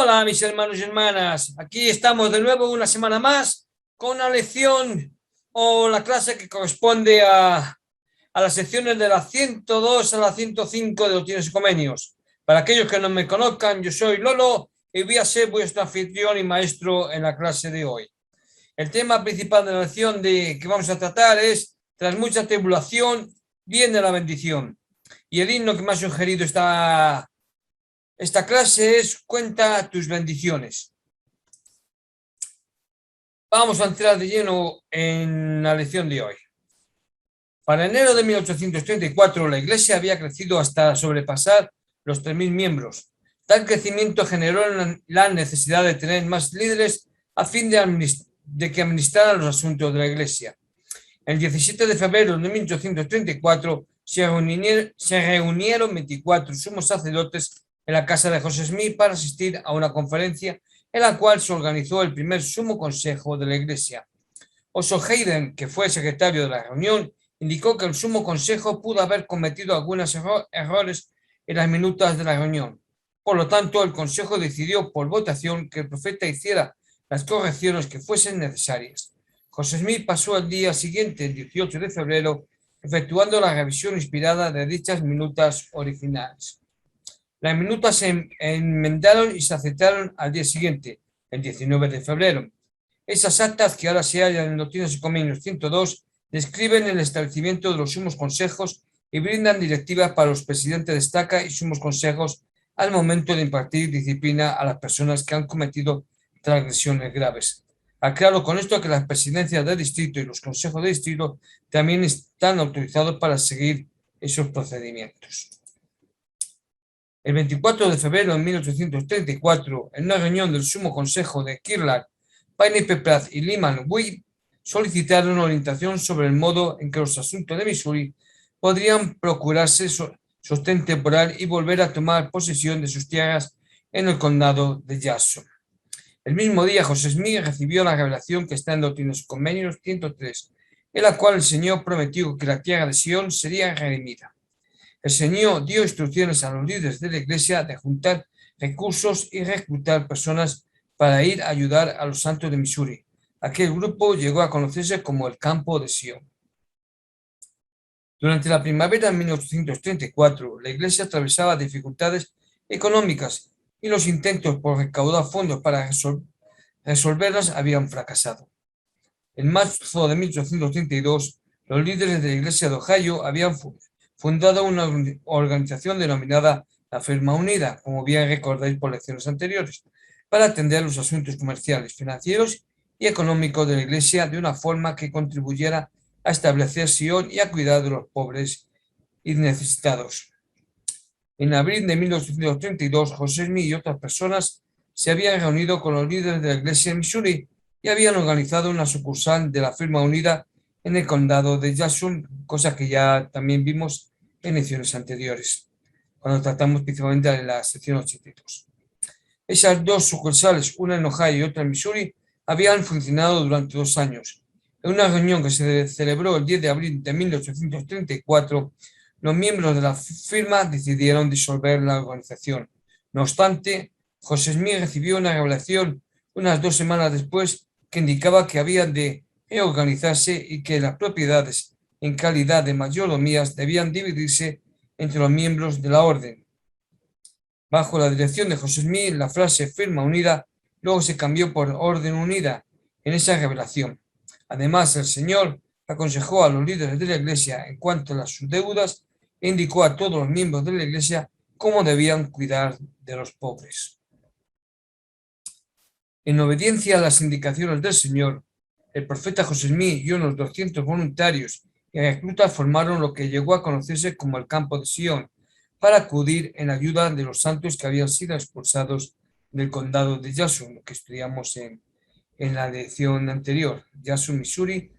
Hola, mis hermanos y hermanas. Aquí estamos de nuevo una semana más con una lección o la clase que corresponde a las secciones de la 102 a la 105 de Doctrinas y Convenios. Para aquellos que no me conozcan, yo soy Lolo y voy a ser vuestro anfitrión y maestro en la clase de hoy. El tema principal de la lección que vamos a tratar es: tras mucha tribulación viene la bendición. Y el himno que me ha sugerido esta clase es Cuenta tus bendiciones. Vamos a entrar de lleno en la lección de hoy. Para enero de 1834, la Iglesia había crecido hasta sobrepasar los 3.000 miembros. Tal crecimiento generó la necesidad de tener más líderes a fin de que administraran los asuntos de la Iglesia. El 17 de febrero de 1834 se reunieron 24 sumos sacerdotes en la casa de José Smith para asistir a una conferencia en la cual se organizó el primer sumo consejo de la Iglesia. Oso Hayden, que fue secretario de la reunión, indicó que el sumo consejo pudo haber cometido algunos errores en las minutas de la reunión. Por lo tanto, el consejo decidió por votación que el profeta hiciera las correcciones que fuesen necesarias. José Smith pasó el día siguiente, el 18 de febrero, efectuando la revisión inspirada de dichas minutas originales. Las minutas se enmendaron y se aceptaron al día siguiente, el 19 de febrero. Esas actas, que ahora se hallan en Doctrinas y Convenios 102, describen el establecimiento de los sumos consejos y brindan directivas para los presidentes de estaca y sumos consejos al momento de impartir disciplina a las personas que han cometido transgresiones graves. Aclaro con esto que las presidencias de distrito y los consejos de distrito también están autorizados para seguir esos procedimientos. El 24 de febrero de 1834, en una reunión del Sumo Consejo de Kirtland, Pineapple Platt y Lyman Witt solicitaron orientación sobre el modo en que los asuntos de Missouri podrían procurarse sostén temporal y volver a tomar posesión de sus tierras en el condado de Jackson. El mismo día, José Smith recibió la revelación que está en Doctrinas y Convenios 103, en la cual el Señor prometió que la tierra de Sion sería redimida. El Señor dio instrucciones a los líderes de la Iglesia de juntar recursos y reclutar personas para ir a ayudar a los santos de Missouri. Aquel grupo llegó a conocerse como el Campo de Sion. Durante la primavera de 1834, la Iglesia atravesaba dificultades económicas y los intentos por recaudar fondos para resolverlas habían fracasado. En marzo de 1832, los líderes de la Iglesia de Ohio habían fundado una organización denominada la Firma Unida, como bien recordáis por lecciones anteriores, para atender los asuntos comerciales, financieros y económicos de la Iglesia de una forma que contribuyera a establecer Sion y a cuidar de los pobres y necesitados. En abril de 1832, José Smith y otras personas se habían reunido con los líderes de la Iglesia de Missouri y habían organizado una sucursal de la Firma Unida en el condado de Jackson, cosa que ya también vimos en lecciones anteriores, cuando tratamos principalmente de la sección 82. Esas dos sucursales, una en Ohio y otra en Missouri, habían funcionado durante 2 años. En una reunión que se celebró el 10 de abril de 1834, los miembros de la firma decidieron disolver la organización. No obstante, José Smith recibió una revelación unas 2 semanas después que indicaba que habían de reorganizarse y que las propiedades en calidad de mayordomías debían dividirse entre los miembros de la orden. Bajo la dirección de José Smith, la frase Firma Unida luego se cambió por Orden Unida en esa revelación. Además, el Señor aconsejó a los líderes de la Iglesia en cuanto a sus deudas e indicó a todos los miembros de la Iglesia cómo debían cuidar de los pobres. En obediencia a las indicaciones del Señor, el profeta José Smith y unos 200 voluntarios y reclutas formaron lo que llegó a conocerse como el Campo de Sion, para acudir en ayuda de los santos que habían sido expulsados del condado de Jackson, lo que estudiamos en la lección anterior, Jackson, Missouri.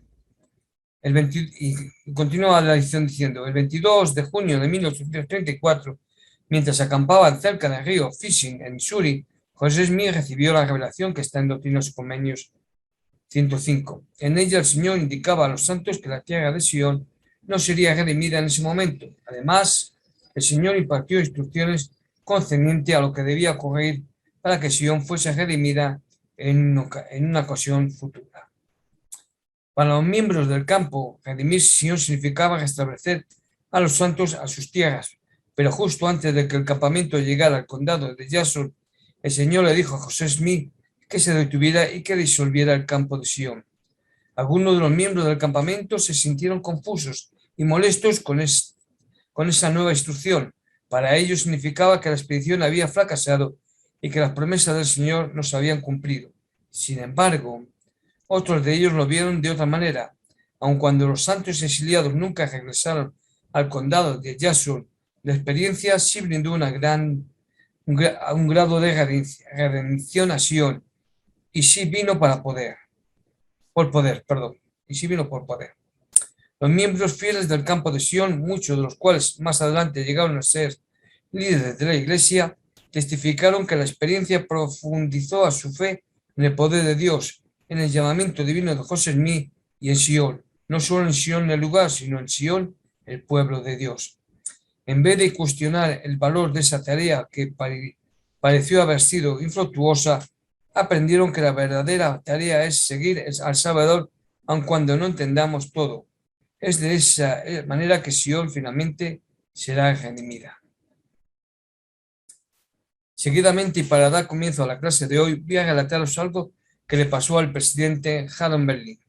Y continúa la lección diciendo: el 22 de junio de 1834, mientras acampaban cerca del río Fishing en Missouri, José Smith recibió la revelación que está en Doctrinas y Convenios 105. En ella el Señor indicaba a los santos que la tierra de Sion no sería redimida en ese momento. Además, el Señor impartió instrucciones concernientes a lo que debía ocurrir para que Sion fuese redimida en una ocasión futura. Para los miembros del campo, redimir Sion significaba restablecer a los santos a sus tierras, pero justo antes de que el campamento llegara al condado de Jason, el Señor le dijo a José Smith que se detuviera y que disolviera el campo de Sion. Algunos de los miembros del campamento se sintieron confusos y molestos con esa nueva instrucción. Para ellos significaba que la expedición había fracasado y que las promesas del Señor no se habían cumplido. Sin embargo, otros de ellos lo vieron de otra manera. Aun cuando los santos exiliados nunca regresaron al condado de Jason, la experiencia sí brindó un grado de redención a Sion, y sí vino por poder. Y sí vino por poder. Los miembros fieles del campo de Sion, muchos de los cuales más adelante llegaron a ser líderes de la Iglesia, testificaron que la experiencia profundizó a su fe en el poder de Dios, en el llamamiento divino de José Smith y en Sion, no solo en Sion el lugar, sino en Sion el pueblo de Dios. En vez de cuestionar el valor de esa tarea que pareció haber sido infructuosa, aprendieron que la verdadera tarea es seguir al Salvador aun cuando no entendamos todo. Es de esa manera que Sion finalmente será redimida. Seguidamente, y para dar comienzo a la clase de hoy, voy a relataros algo que le pasó al presidente Harold Berlin.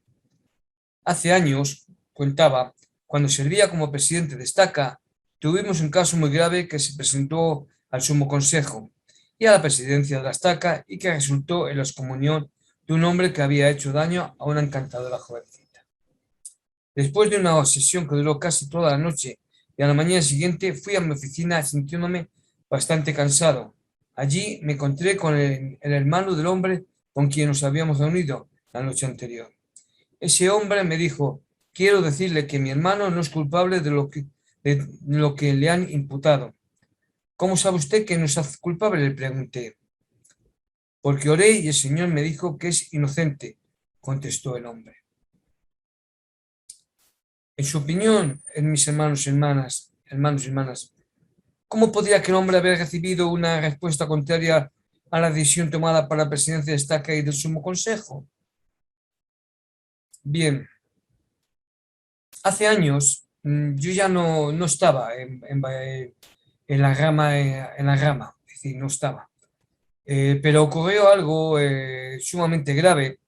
Hace años, contaba, cuando servía como presidente de Estaca, tuvimos un caso muy grave que se presentó al Sumo Consejo y a la presidencia de la Estaca y que resultó en la excomunión de un hombre que había hecho daño a una encantadora jovencita. Después de una sesión que duró casi toda la noche y a la mañana siguiente, fui a mi oficina sintiéndome bastante cansado. Allí me encontré con el hermano del hombre con quien nos habíamos reunido la noche anterior. Ese hombre me dijo: quiero decirle que mi hermano no es culpable de lo que le han imputado. ¿Cómo sabe usted que no es culpable?, le pregunté. Porque oré y el Señor me dijo que es inocente, contestó el hombre. En su opinión, mis hermanos y hermanas, ¿cómo podría aquel hombre haber recibido una respuesta contraria a la decisión tomada para la presidencia de Estaca y del Sumo Consejo? Bien, hace años yo ya no estaba en la rama, es decir, no estaba. Pero ocurrió algo sumamente grave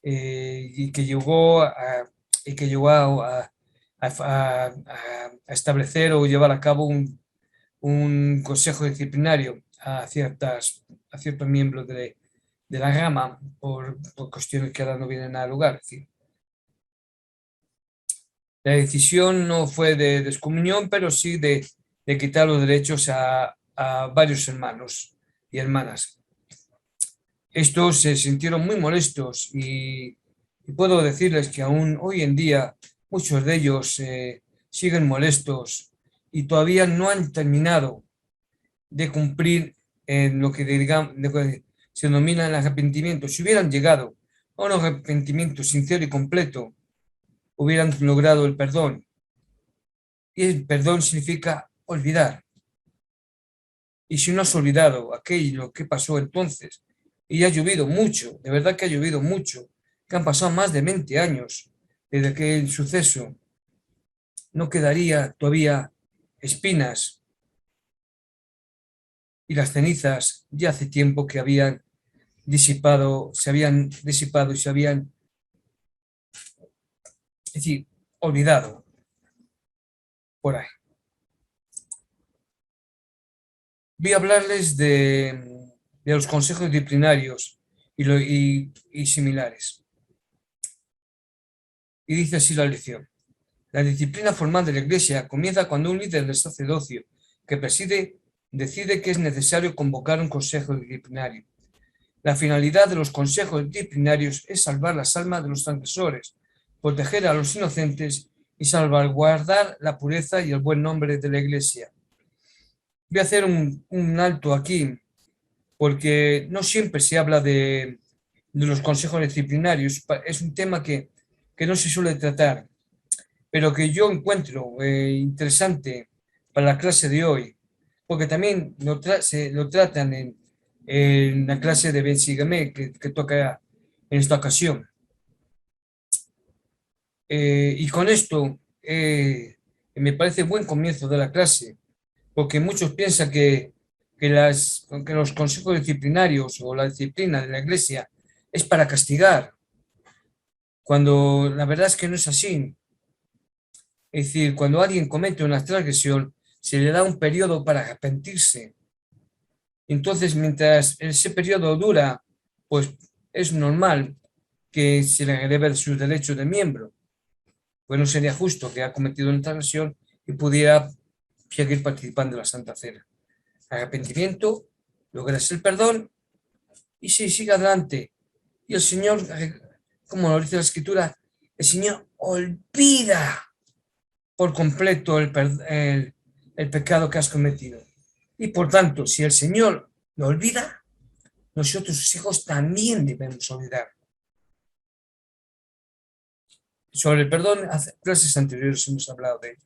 y que llegó a establecer o llevar a cabo un consejo disciplinario a ciertos miembros de la rama por cuestiones que ahora no vienen a lugar. Es decir, la decisión no fue de descomunión, pero sí de quitar los derechos a varios hermanos y hermanas. Estos se sintieron muy molestos y puedo decirles que aún hoy en día muchos de ellos siguen molestos y todavía no han terminado de cumplir en lo que se denomina el arrepentimiento. Si hubieran llegado a un arrepentimiento sincero y completo, hubieran logrado el perdón. Y el perdón significa olvidar. Y si no has olvidado aquello que pasó entonces, y ha llovido mucho, de verdad que ha llovido mucho, que han pasado más de 20 años desde aquel suceso, no quedaría todavía espinas, y las cenizas ya hace tiempo que se habían disipado y se habían, es decir, olvidado por ahí. Voy a hablarles de los consejos disciplinarios y similares. Y dice así la lección: la disciplina formal de la Iglesia comienza cuando un líder del sacerdocio que preside decide que es necesario convocar un consejo disciplinario. La finalidad de los consejos disciplinarios es salvar las almas de los transgresores, proteger a los inocentes y salvaguardar la pureza y el buen nombre de la Iglesia. Voy a hacer un alto aquí, porque no siempre se habla de los consejos disciplinarios. Es un tema que no se suele tratar, pero que yo encuentro interesante para la clase de hoy, porque también se lo tratan en la clase de Ben Sígueme que toca en esta ocasión. Y con esto me parece buen comienzo de la clase, porque muchos piensan que los consejos disciplinarios o la disciplina de la iglesia es para castigar, cuando la verdad es que no es así. Es decir, cuando alguien comete una transgresión, se le da un periodo para arrepentirse. Entonces, mientras ese periodo dura, pues es normal que se le releven sus derechos de miembro. Pues no sería justo que ha cometido una transgresión y pudiera seguir participando en la Santa Cena. Arrepentimiento, logras el perdón y sí, sigue adelante. Y el Señor, como lo dice la Escritura, el Señor olvida por completo el pecado que has cometido. Y por tanto, si el Señor lo olvida, nosotros, sus hijos, también debemos olvidar. Sobre el perdón, hace clases anteriores hemos hablado de ello.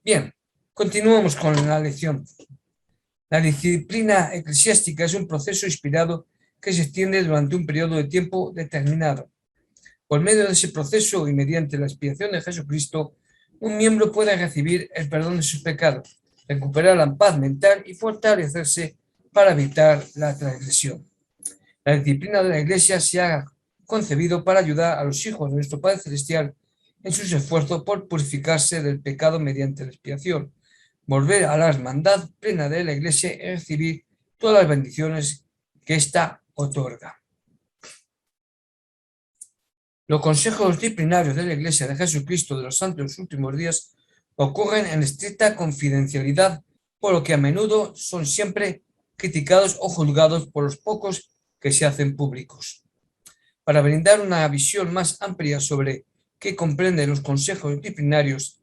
Bien, continuamos con la lección. La disciplina eclesiástica es un proceso inspirado que se extiende durante un periodo de tiempo determinado. Por medio de ese proceso y mediante la expiación de Jesucristo, un miembro puede recibir el perdón de sus pecados, recuperar la paz mental y fortalecerse para evitar la transgresión. La disciplina de la Iglesia se ha concebido para ayudar a los hijos de nuestro Padre Celestial en sus esfuerzos por purificarse del pecado mediante la expiación, volver a la hermandad plena de la Iglesia y recibir todas las bendiciones que ésta otorga. Los consejos disciplinarios de la Iglesia de Jesucristo de los Santos de los últimos días ocurren en estricta confidencialidad, por lo que a menudo son siempre criticados o juzgados por los pocos que se hacen públicos. Para brindar una visión más amplia sobre qué comprenden los consejos disciplinarios,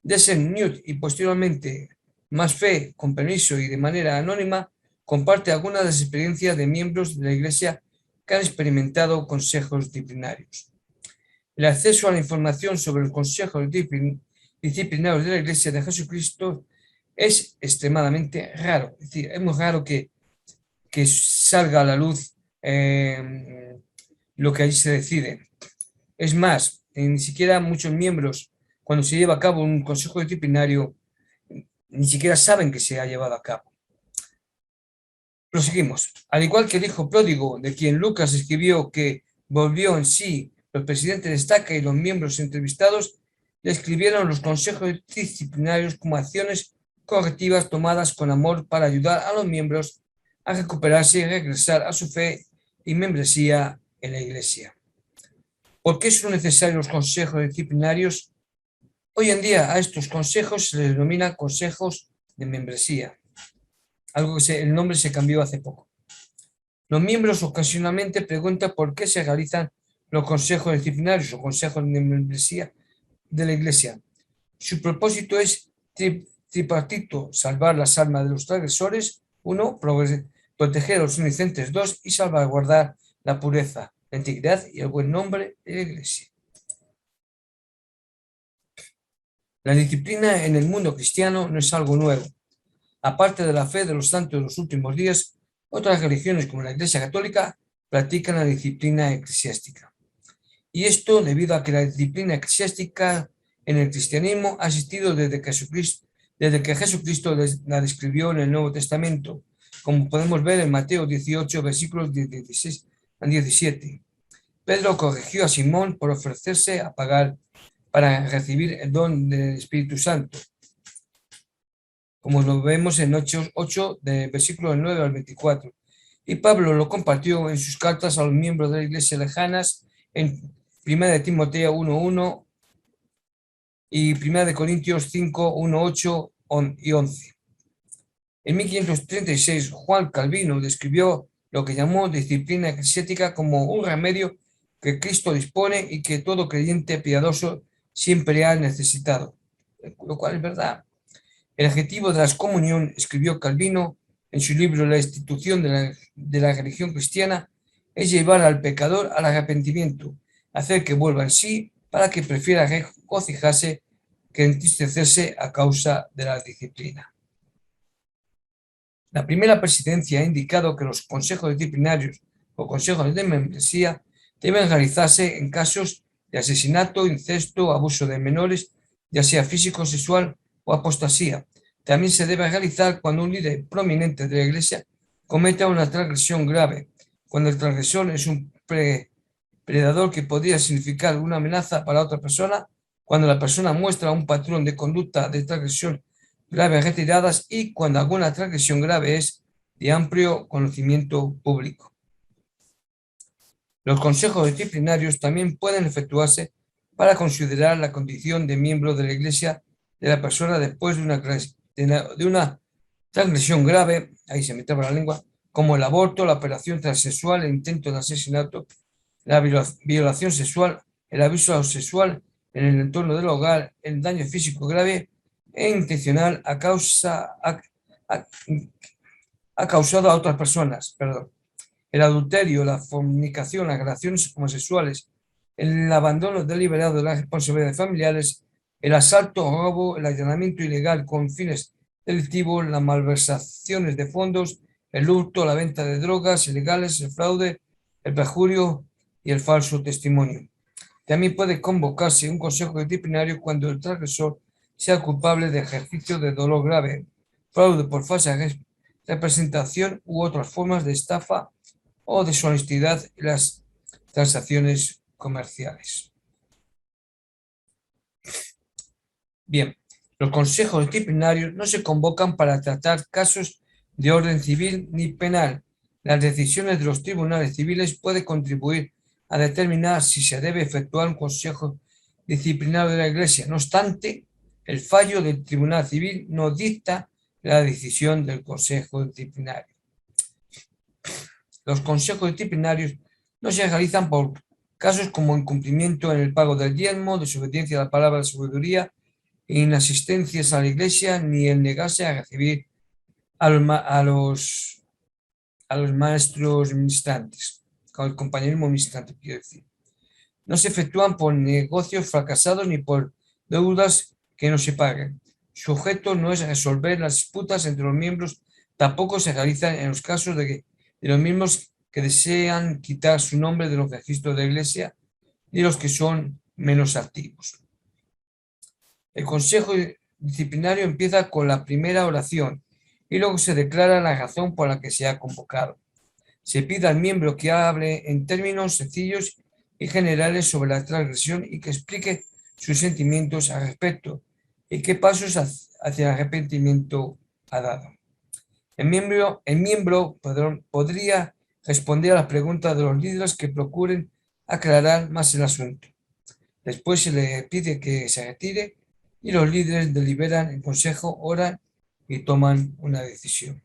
Desmond Newt y posteriormente Más Fe, con permiso y de manera anónima, comparte algunas de las experiencias de miembros de la Iglesia que han experimentado consejos disciplinarios. El acceso a la información sobre los consejos disciplinarios de la Iglesia de Jesucristo es extremadamente raro. Es decir, es muy raro que salga a la luz lo que allí se decide. Es más, ni siquiera muchos miembros, cuando se lleva a cabo un consejo disciplinario, ni siquiera saben que se ha llevado a cabo. Proseguimos. Al igual que el hijo pródigo, de quien Lucas escribió que volvió en sí, los presidentes de estaca y los miembros entrevistados le escribieron los consejos disciplinarios como acciones correctivas tomadas con amor para ayudar a los miembros a recuperarse y regresar a su fe y membresía en la Iglesia. ¿Por qué son necesarios los consejos disciplinarios? Hoy en día a estos consejos se les denomina consejos de membresía, algo que el nombre se cambió hace poco. Los miembros ocasionalmente preguntan por qué se realizan los consejos disciplinarios o consejos de membresía de la Iglesia. Su propósito es tripartito: salvar las almas de los transgresores, 1, proteger a los inocentes, 2, y salvaguardar la pureza, la integridad y el buen nombre de la Iglesia. La disciplina en el mundo cristiano no es algo nuevo. Aparte de la fe de los santos de los últimos días, otras religiones como la Iglesia Católica practican la disciplina eclesiástica. Y esto debido a que la disciplina eclesiástica en el cristianismo ha existido desde que Jesucristo la describió en el Nuevo Testamento, como podemos ver en Mateo 18, versículos 16 al 17. Pedro corrigió a Simón por ofrecerse a pagar para recibir el don del Espíritu Santo, como lo vemos en Hechos 8, de versículos 9 al 24. Y Pablo lo compartió en sus cartas a los miembros de la iglesia lejanas en 1 Timoteo 1:1 y 1 Corintios 5:1-8 y 11. En 1536, Juan Calvino describió lo que llamó disciplina eclesiástica como un remedio que Cristo dispone y que todo creyente piadoso siempre ha necesitado, lo cual es verdad. El objetivo de la excomunión, escribió Calvino en su libro La institución de la religión cristiana, es llevar al pecador al arrepentimiento, hacer que vuelva en sí para que prefiera regocijarse que entristecerse a causa de la disciplina. La primera presidencia ha indicado que los consejos disciplinarios o consejos de membresía deben realizarse en casos de asesinato, incesto, abuso de menores, ya sea físico, sexual o apostasía. También se debe realizar cuando un líder prominente de la Iglesia cometa una transgresión grave, cuando el transgresor es un predador que podría significar una amenaza para otra persona, cuando la persona muestra un patrón de conducta de transgresión grave retiradas y cuando alguna transgresión grave es de amplio conocimiento público. Los consejos disciplinarios también pueden efectuarse para considerar la condición de miembro de la Iglesia de la persona después de una transgresión grave, ahí se me traba la lengua, como el aborto, la operación transexual, el intento de asesinato, la violación sexual, el abuso sexual en el entorno del hogar, el daño físico grave e intencional ha causado a otras personas, el adulterio, la fornicación, las relaciones homosexuales, el abandono deliberado de las responsabilidades familiares, el asalto o robo, el allanamiento ilegal con fines delictivos, las malversaciones de fondos, el hurto, la venta de drogas ilegales, el fraude, el perjurio y el falso testimonio. También puede convocarse un consejo disciplinario cuando el transgresor sea culpable de ejercicio de dolor grave, fraude por falsa representación u otras formas de estafa o deshonestidad en las transacciones comerciales. Bien, los consejos disciplinarios no se convocan para tratar casos de orden civil ni penal. Las decisiones de los tribunales civiles pueden contribuir a determinar si se debe efectuar un consejo disciplinario de la Iglesia. No obstante, el fallo del tribunal civil no dicta la decisión del consejo disciplinario. Los consejos disciplinarios no se realizan por casos como incumplimiento en el pago del diezmo, desobediencia a la palabra de sabiduría, inasistencias a la Iglesia, ni el negarse a recibir a los maestros ministrantes, con el compañerismo ministrante, quiero decir. No se efectúan por negocios fracasados ni por deudas que no se paguen. Su objeto no es resolver las disputas entre los miembros, tampoco se realizan en los casos de los mismos que desean quitar su nombre de los registros de la Iglesia y los que son menos activos. El consejo disciplinario empieza con la primera oración y luego se declara la razón por la que se ha convocado. Se pide al miembro que hable en términos sencillos y generales sobre la transgresión y que explique sus sentimientos al respecto y qué pasos hacia el arrepentimiento ha dado. El miembro podría responder a las preguntas de los líderes que procuren aclarar más el asunto. Después se le pide que se retire y los líderes deliberan en consejo, oran y toman una decisión.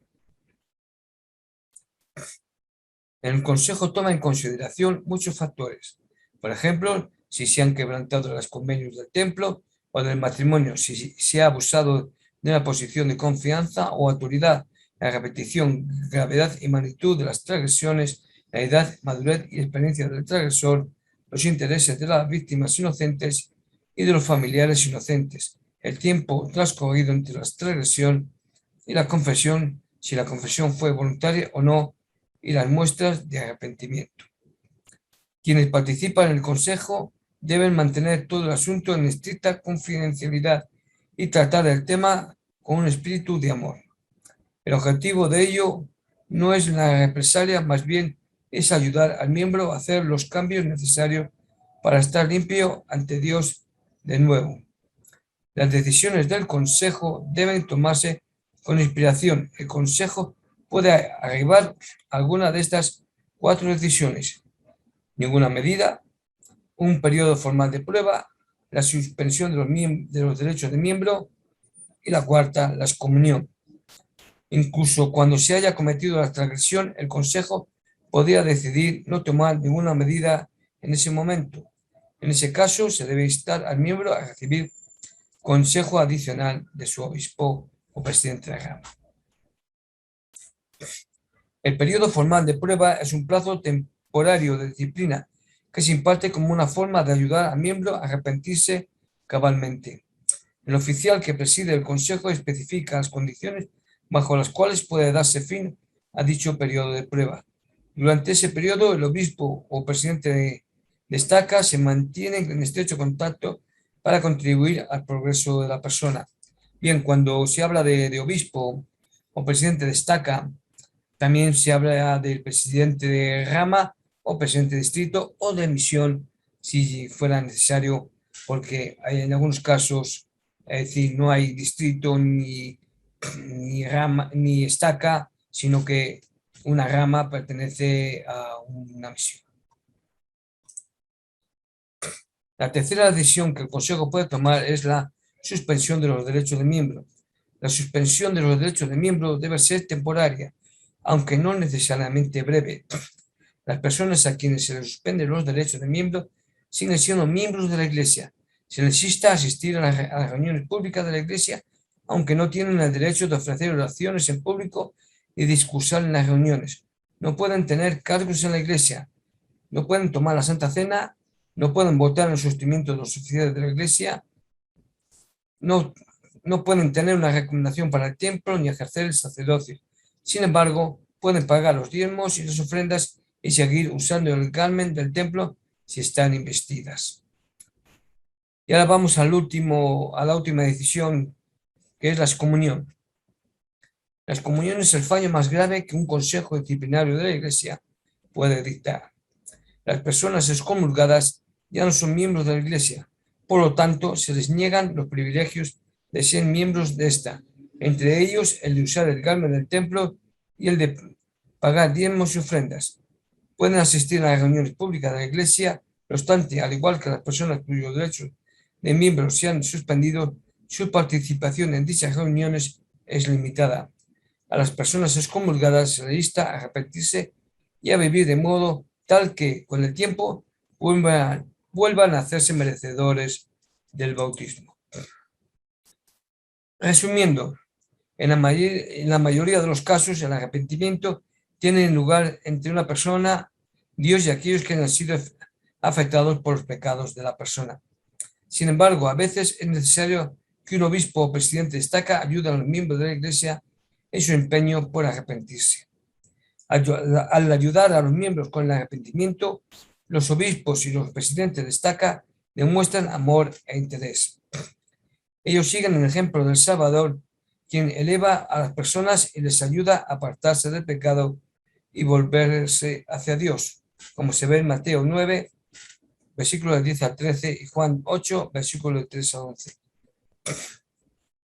El consejo toma en consideración muchos factores. Por ejemplo, si se han quebrantado los convenios del templo o del matrimonio, si se ha abusado de una posición de confianza o autoridad, la repetición, gravedad y magnitud de las transgresiones, la edad, madurez y experiencia del transgresor, los intereses de las víctimas inocentes y de los familiares inocentes, el tiempo transcurrido entre la transgresión y la confesión, si la confesión fue voluntaria o no, y las muestras de arrepentimiento. Quienes participan en el consejo deben mantener todo el asunto en estricta confidencialidad y tratar el tema con un espíritu de amor. El objetivo de ello no es la represalia, más bien es ayudar al miembro a hacer los cambios necesarios para estar limpio ante Dios de nuevo. Las decisiones del consejo deben tomarse con inspiración. El consejo puede arribar a alguna de estas 4 decisiones: ninguna medida, un periodo formal de prueba, la suspensión de los derechos de miembro y la cuarta, la excomunión. Incluso cuando se haya cometido la transgresión, el consejo podría decidir no tomar ninguna medida en ese momento. En ese caso, se debe instar al miembro a recibir consejo adicional de su obispo o presidente de rama. El periodo formal de prueba es un plazo temporario de disciplina que se imparte como una forma de ayudar al miembro a arrepentirse cabalmente. El oficial que preside el consejo especifica las condiciones bajo las cuales puede darse fin a dicho periodo de prueba. Durante ese periodo, el obispo o presidente de estaca se mantiene en estrecho contacto para contribuir al progreso de la persona. Bien, cuando se habla de obispo o presidente de estaca, también se habla del presidente de rama o presidente de distrito o de misión, si fuera necesario, porque hay en algunos casos, es decir, no hay distrito ni rama ni estaca, sino que una rama pertenece a una misión. La tercera decisión que el Consejo puede tomar es la suspensión de los derechos de miembro. La suspensión de los derechos de miembro debe ser temporaria, aunque no necesariamente breve. Las personas a quienes se les suspenden los derechos de miembro siguen siendo miembros de la Iglesia. Se les insta a asistir a las reuniones públicas de la Iglesia, aunque no tienen el derecho de ofrecer oraciones en público y discursar en las reuniones. No pueden tener cargos en la Iglesia, no pueden tomar la Santa Cena, no pueden votar en el sostenimiento de los oficiales de la Iglesia, no pueden tener una recomendación para el templo ni ejercer el sacerdocio. Sin embargo, pueden pagar los diezmos y las ofrendas y seguir usando el garmen del templo si están investidas. Y ahora vamos a la última decisión, que es la excomunión. La excomunión es el fallo más grave que un consejo disciplinario de la Iglesia puede dictar. Las personas excomulgadas ya no son miembros de la Iglesia, por lo tanto, se les niegan los privilegios de ser miembros de esta, entre ellos el de usar el garmen del templo y el de pagar diezmos y ofrendas. Pueden asistir a las reuniones públicas de la Iglesia, no obstante, al igual que las personas cuyos derechos de miembros se han suspendido, su participación en dichas reuniones es limitada. A las personas excomulgadas se les insta a arrepentirse y a vivir de modo tal que, con el tiempo, vuelvan a hacerse merecedores del bautismo. Resumiendo, en la mayoría de los casos, el arrepentimiento tiene lugar entre una persona, Dios y aquellos que han sido afectados por los pecados de la persona. Sin embargo, a veces es necesario que un obispo o presidente de estaca ayude a los miembros de la Iglesia en su empeño por arrepentirse. Al ayudar a los miembros con el arrepentimiento, los obispos y los presidentes de estaca demuestran amor e interés. Ellos siguen el ejemplo del Salvador, quien eleva a las personas y les ayuda a apartarse del pecado y volverse hacia Dios, como se ve en Mateo 9, versículos 10 al 13 y Juan 8, versículos 3 a 11.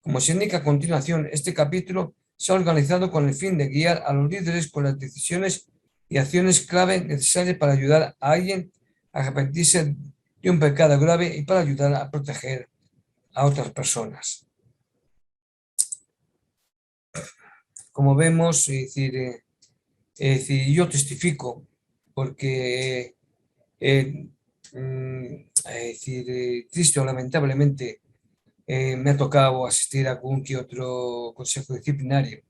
Como se indica a continuación, este capítulo se ha organizado con el fin de guiar a los líderes con las decisiones y acciones clave necesarias para ayudar a alguien a arrepentirse de un pecado grave y para ayudar a proteger a otras personas. Como vemos, es decir, yo testifico porque triste o lamentablemente me ha tocado asistir a algún que otro consejo disciplinario.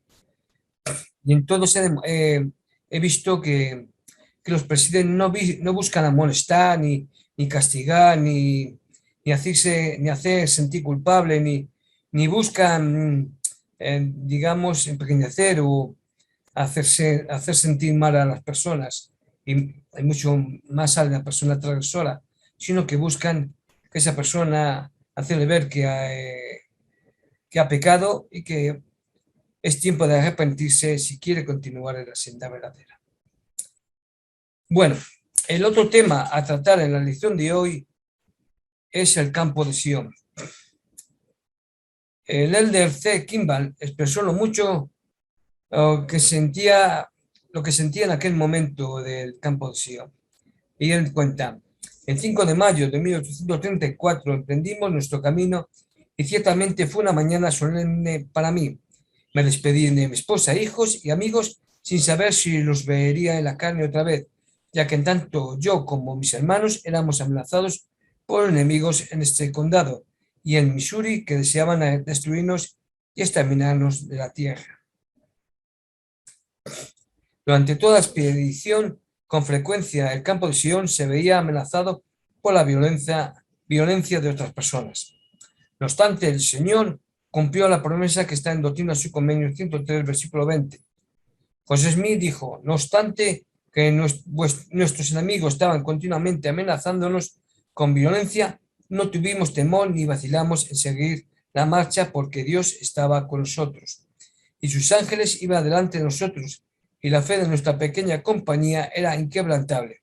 Y en todos he visto que los presidentes no buscan amonestar, ni castigar, ni hacer sentir culpable, ni buscan, digamos, empequeñecer o hacer sentir mal a las personas. Y hay mucho más a la persona transgresora, sino que buscan que esa persona hacerle ver que ha pecado y que es tiempo de arrepentirse si quiere continuar en la senda verdadera. Bueno, el otro tema a tratar en la lección de hoy es el campo de Sion. El elder C. Kimball expresó lo que sentía en aquel momento del campo de Sion. Y él cuenta: el 5 de mayo de 1834 emprendimos nuestro camino y ciertamente fue una mañana solemne para mí. Me despedí de mi esposa, hijos y amigos sin saber si los vería en la carne otra vez, ya que en tanto yo como mis hermanos éramos amenazados por enemigos en este condado y en Missouri que deseaban destruirnos y exterminarnos de la tierra. Durante toda la expedición, con frecuencia el campo de Sion se veía amenazado por la violencia de otras personas. No obstante, el Señor cumplió la promesa que está en Doctrina y Convenios 103, versículo 20. José Smith dijo, no obstante que nuestros enemigos estaban continuamente amenazándonos con violencia, no tuvimos temor ni vacilamos en seguir la marcha porque Dios estaba con nosotros y sus ángeles iban delante de nosotros y la fe de nuestra pequeña compañía era inquebrantable.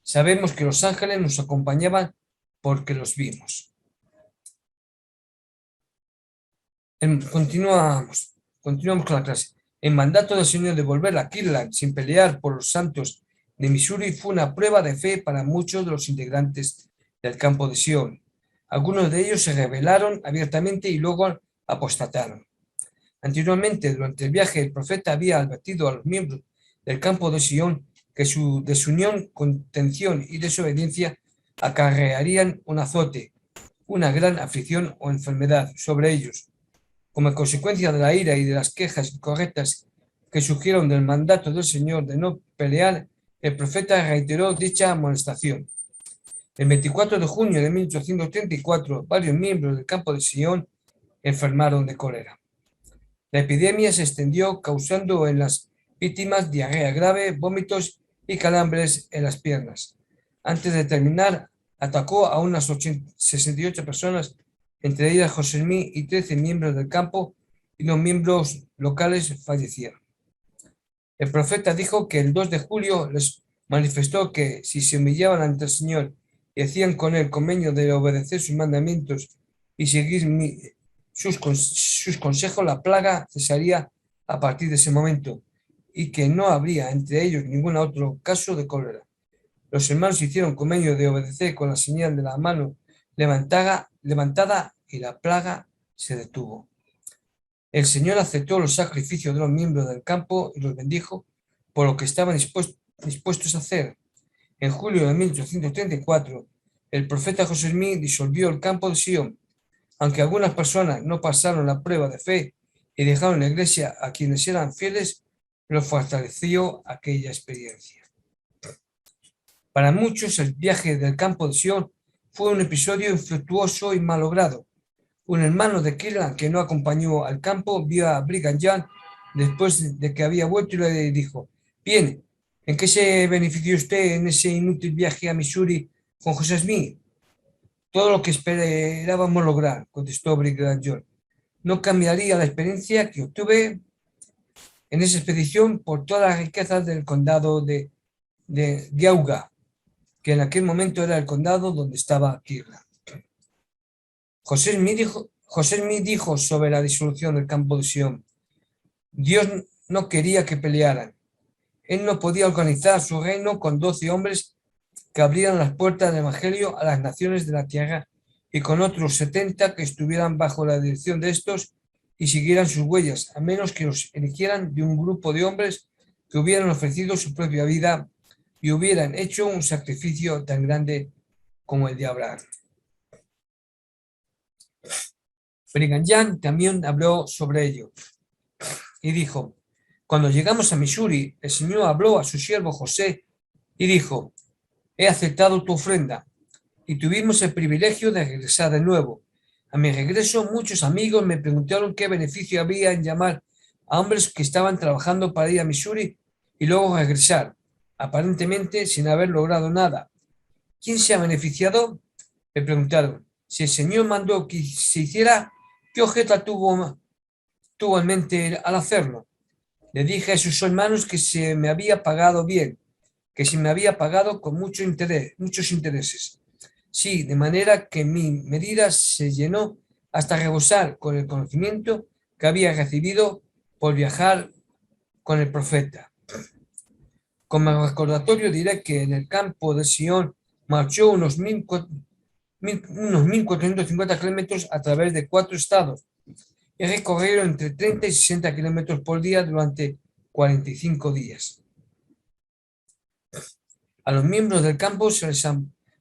Sabemos que los ángeles nos acompañaban porque los vimos. Continuamos con la clase. El mandato del Señor de volver a Kirtland sin pelear por los santos de Missouri fue una prueba de fe para muchos de los integrantes del campo de Sion. Algunos de ellos se rebelaron abiertamente y luego apostataron. Anteriormente, durante el viaje, el profeta había advertido a los miembros del campo de Sion que su desunión, contención y desobediencia acarrearían un azote, una gran aflicción o enfermedad sobre ellos. Como consecuencia de la ira y de las quejas incorrectas que surgieron del mandato del Señor de no pelear, el profeta reiteró dicha amonestación. El 24 de junio de 1834, varios miembros del campo de Sion enfermaron de cólera. La epidemia se extendió causando en las víctimas diarrea grave, vómitos y calambres en las piernas. Antes de terminar, atacó a unas 68 personas, entre ellas José Smith y 13 miembros del campo, y los miembros locales fallecieron. El profeta dijo que el 2 de julio les manifestó que si se humillaban ante el Señor y hacían con él convenio de obedecer sus mandamientos y seguir sus consejos, la plaga cesaría a partir de ese momento y que no habría entre ellos ningún otro caso de cólera. Los hermanos hicieron convenio de obedecer con la señal de la mano levantada y la plaga se detuvo. El Señor aceptó los sacrificios de los miembros del campo y los bendijo por lo que estaban dispuestos a hacer. En julio de 1834, el profeta José Smith disolvió el campo de Sion. Aunque algunas personas no pasaron la prueba de fe y dejaron la iglesia a quienes eran fieles, los fortaleció aquella experiencia. Para muchos, el viaje del campo de Sion fue un episodio infructuoso y malogrado. Un hermano de Kirtland que no acompañó al campo vio a Brigham Young después de que había vuelto y le dijo: bien, ¿en qué se benefició usted en ese inútil viaje a Missouri con José Smith? Todo lo que esperábamos lograr, contestó Brigham Young. No cambiaría la experiencia que obtuve en esa expedición por todas las riquezas del condado de Geauga, que en aquel momento era el condado donde estaba Kirtland. José Smith dijo sobre la disolución del campo de Sion: Dios no quería que pelearan. Él no podía organizar su reino con 12 hombres que abrieran las puertas del Evangelio a las naciones de la tierra y con otros 70 que estuvieran bajo la dirección de estos y siguieran sus huellas, a menos que los eligieran de un grupo de hombres que hubieran ofrecido su propia vida y hubieran hecho un sacrificio tan grande como el de Abraham. Brigham Young también habló sobre ello y dijo: cuando llegamos a Missouri, el Señor habló a su siervo José y dijo: he aceptado tu ofrenda. Y tuvimos el privilegio de regresar de nuevo. A mi regreso, muchos amigos me preguntaron qué beneficio había en llamar a hombres que estaban trabajando para ir a Missouri y luego regresar, aparentemente sin haber logrado nada. ¿Quién se ha beneficiado? Me preguntaron. Si el Señor mandó que se hiciera, ¿qué objeto tuvo en mente al hacerlo? Le dije a sus hermanos que se me había pagado bien, que se me había pagado con muchos intereses. Sí, de manera que mi medida se llenó hasta rebosar con el conocimiento que había recibido por viajar con el profeta. Como recordatorio diré que en el campo de Sion marchó unos 1.450 kilómetros a través de 4 estados y recorrieron entre 30 y 60 kilómetros por día durante 45 días. A los miembros del campo se les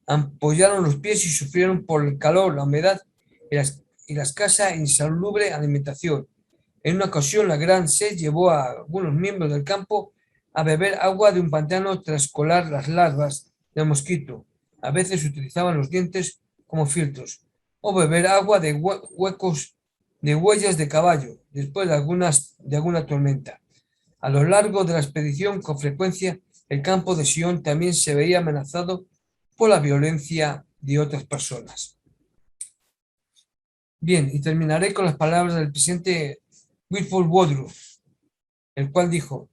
ampollaron los pies y sufrieron por el calor, la humedad y la escasa e insalubre alimentación. En una ocasión, la gran sed llevó a algunos miembros del campo a beber agua de un pantano tras colar las larvas de mosquito. A veces utilizaban los dientes como filtros, o beber agua de huecos de huellas de caballo después de alguna tormenta. A lo largo de la expedición, con frecuencia, el campo de Sion también se veía amenazado por la violencia de otras personas. Bien, y terminaré con las palabras del presidente Wilford Woodruff, el cual dijo: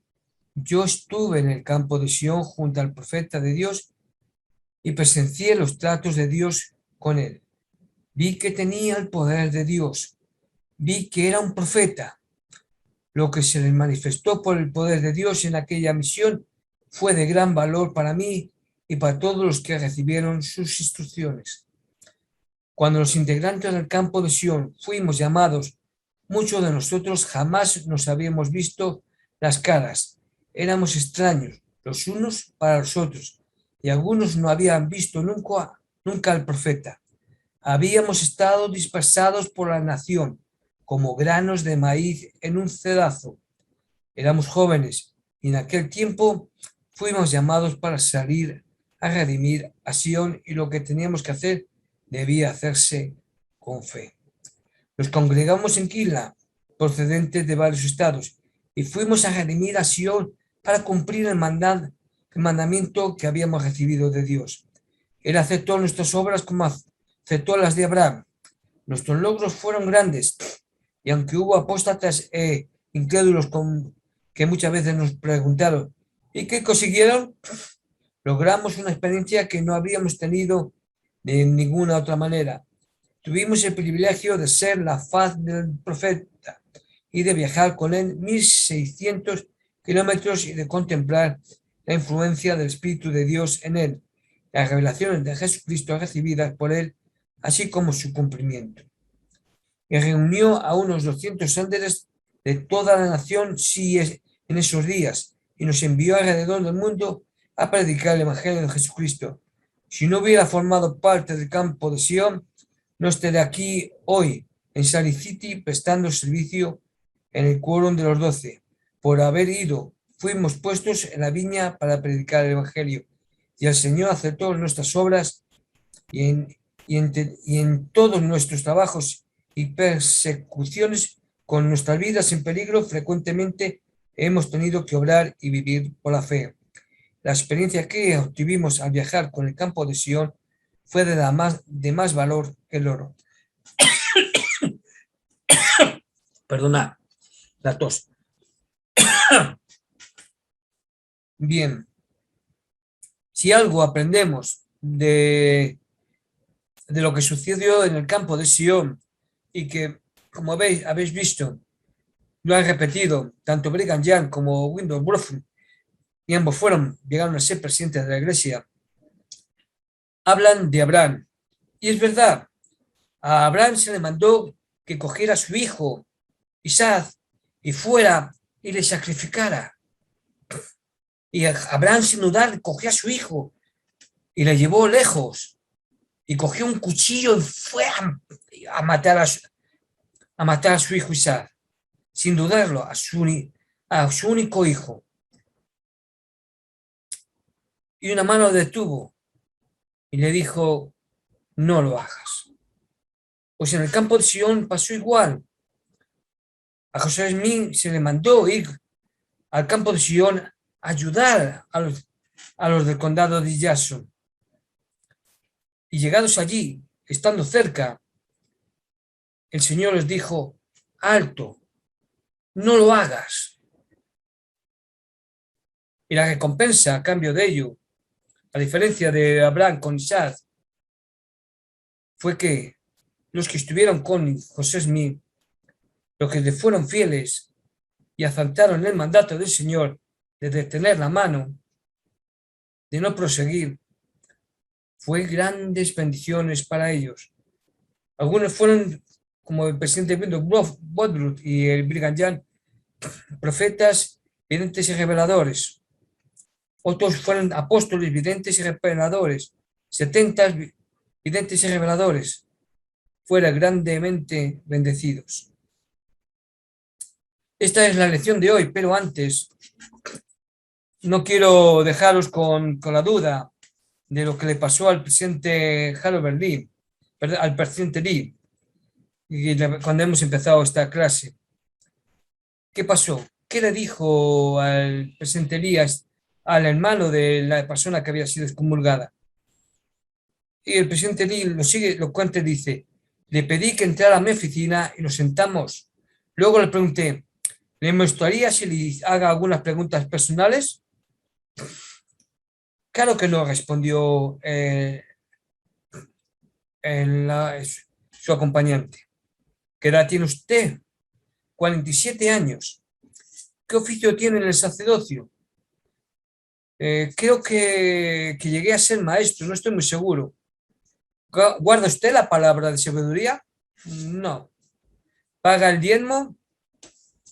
yo estuve en el campo de Sion junto al profeta de Dios y presencié los tratos de Dios con él. Vi que tenía el poder de Dios. Vi que era un profeta. Lo que se les manifestó por el poder de Dios en aquella misión fue de gran valor para mí y para todos los que recibieron sus instrucciones. Cuando los integrantes del campo de Sion fuimos llamados, muchos de nosotros jamás nos habíamos visto las caras. Éramos extraños los unos para los otros y algunos no habían visto nunca al profeta. Habíamos estado dispersados por la nación como granos de maíz en un cedazo. Éramos jóvenes y en aquel tiempo fuimos llamados para salir a redimir a Sion, y lo que teníamos que hacer debía hacerse con fe. Nos congregamos en Quila, procedentes de varios estados, y fuimos a redimir a Sion para cumplir el mandamiento que habíamos recibido de Dios. Él aceptó nuestras obras como aceptó las de Abraham. Nuestros logros fueron grandes, y aunque hubo apóstatas e incrédulos que muchas veces nos preguntaron: ¿y qué consiguieron? Logramos una experiencia que no habíamos tenido de ninguna otra manera. Tuvimos el privilegio de ser la faz del profeta y de viajar con él 1.600 kilómetros y de contemplar la influencia del Espíritu de Dios en él, las revelaciones de Jesucristo recibidas por él, así como su cumplimiento. Y reunió a unos 200 líderes de toda la nación en esos días y nos envió alrededor del mundo a predicar el Evangelio de Jesucristo. Si no hubiera formado parte del campo de Sion, no estaré aquí hoy en Sally City prestando servicio en el quórum de los 12. Por haber ido, fuimos puestos en la viña para predicar el Evangelio, y el Señor aceptó nuestras obras, y en todos nuestros trabajos y persecuciones, con nuestras vidas en peligro, frecuentemente hemos tenido que obrar y vivir por la fe. La experiencia que obtuvimos al viajar con el campo de Sion fue de más valor que el oro. Perdona la tos. Bien, si algo aprendemos de lo que sucedió en el campo de Sion, y que, como habéis visto, lo han repetido tanto Brigham Young como Woodruff, y ambos llegaron a ser presidentes de la iglesia, hablan de Abraham. Y es verdad, a Abraham se le mandó que cogiera a su hijo Isaac y fuera y le sacrificara. Y Abraham, sin dudar, cogió a su hijo y le llevó lejos, y cogió un cuchillo y fue a matar a su hijo Isaac, sin dudarlo, a su único hijo. Y una mano lo detuvo y le dijo: no lo hagas. Pues en el campo de Sion pasó igual. A José Smith se le mandó ir al campo de Sion a ayudar a los del condado de Jackson. Y llegados allí, estando cerca, el Señor les dijo: alto, no lo hagas. Y la recompensa a cambio de ello, a diferencia de Abraham con Isaac, fue que los que estuvieron con José Smith, los que le fueron fieles y aceptaron el mandato del Señor de detener la mano, de no proseguir, fue grandes bendiciones para ellos. Algunos fueron, como el presidente Woodruff y el Brigham Young, profetas, videntes y reveladores. Otros fueron apóstoles, videntes y reveladores. 70 videntes y reveladores. Fueron grandemente bendecidos. Esta es la lección de hoy, pero antes no quiero dejaros con la duda de lo que le pasó al presidente Harold Lee, al presidente Lee. cuando hemos empezado esta clase. ¿Qué pasó? ¿Qué le dijo al presidente Elías, al hermano de la persona que había sido excomulgada? Y el presidente Lee lo cuenta y dice, le pedí que entrara a mi oficina y nos sentamos. Luego le pregunté, ¿le gustaría si le haga algunas preguntas personales? Claro que no, respondió su acompañante. ¿Qué edad tiene usted? 47 años. ¿Qué oficio tiene en el sacerdocio? Creo que llegué a ser maestro, no estoy muy seguro. ¿Guarda usted la palabra de sabiduría? No. ¿Paga el diezmo?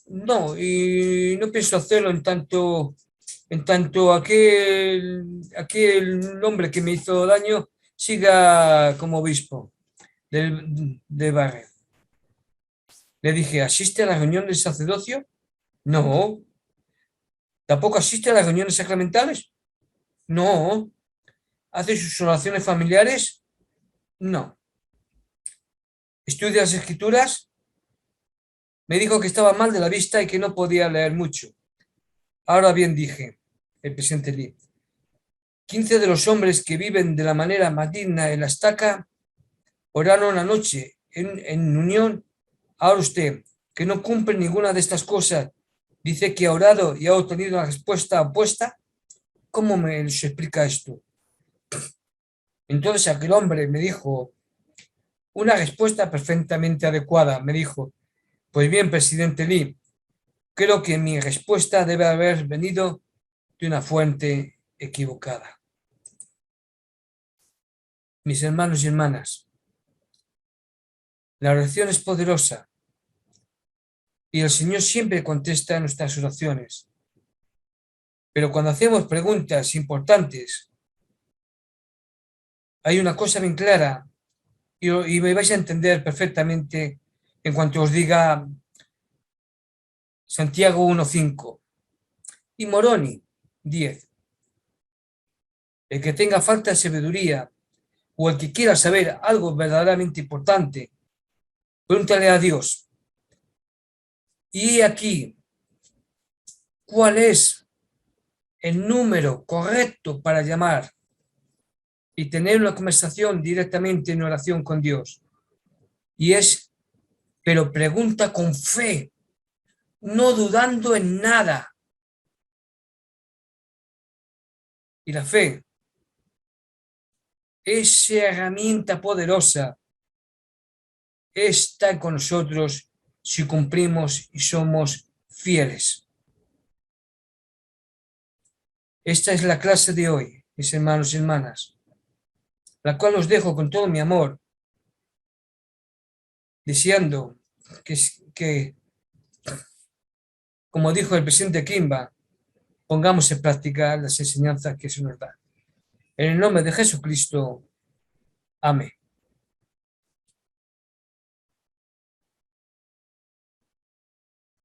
No, y no pienso hacerlo en tanto aquel hombre que me hizo daño siga como obispo de barrio. Le dije, ¿asiste a la reunión del sacerdocio? No. ¿Tampoco asiste a las reuniones sacramentales? No. ¿Hace sus oraciones familiares? No. ¿Estudia las escrituras? Me dijo que estaba mal de la vista y que no podía leer mucho. Ahora bien, dije, el presidente Lee, 15 de los hombres que viven de la manera más digna en la estaca oraron anoche en unión. Ahora usted, que no cumple ninguna de estas cosas, dice que ha orado y ha obtenido una respuesta opuesta. ¿Cómo me explica esto? Entonces aquel hombre me dijo una respuesta perfectamente adecuada. Me dijo, pues bien, presidente Lee, creo que mi respuesta debe haber venido de una fuente equivocada. Mis hermanos y hermanas, la oración es poderosa y el Señor siempre contesta nuestras oraciones. Pero cuando hacemos preguntas importantes, hay una cosa bien clara y me vais a entender perfectamente en cuanto os diga Santiago 1:5 y Moroni 10. El que tenga falta de sabiduría o el que quiera saber algo verdaderamente importante, pregúntale a Dios. Y aquí, ¿cuál es el número correcto para llamar y tener una conversación directamente en oración con Dios? Y es, pero pregunta con fe, no dudando en nada. Y la fe, esa herramienta poderosa, está con nosotros si cumplimos y somos fieles. Esta es la clase de hoy, mis hermanos y hermanas, la cual os dejo con todo mi amor, deseando que como dijo el presidente Kimba, pongamos en práctica las enseñanzas que se nos dan. En el nombre de Jesucristo. Amén.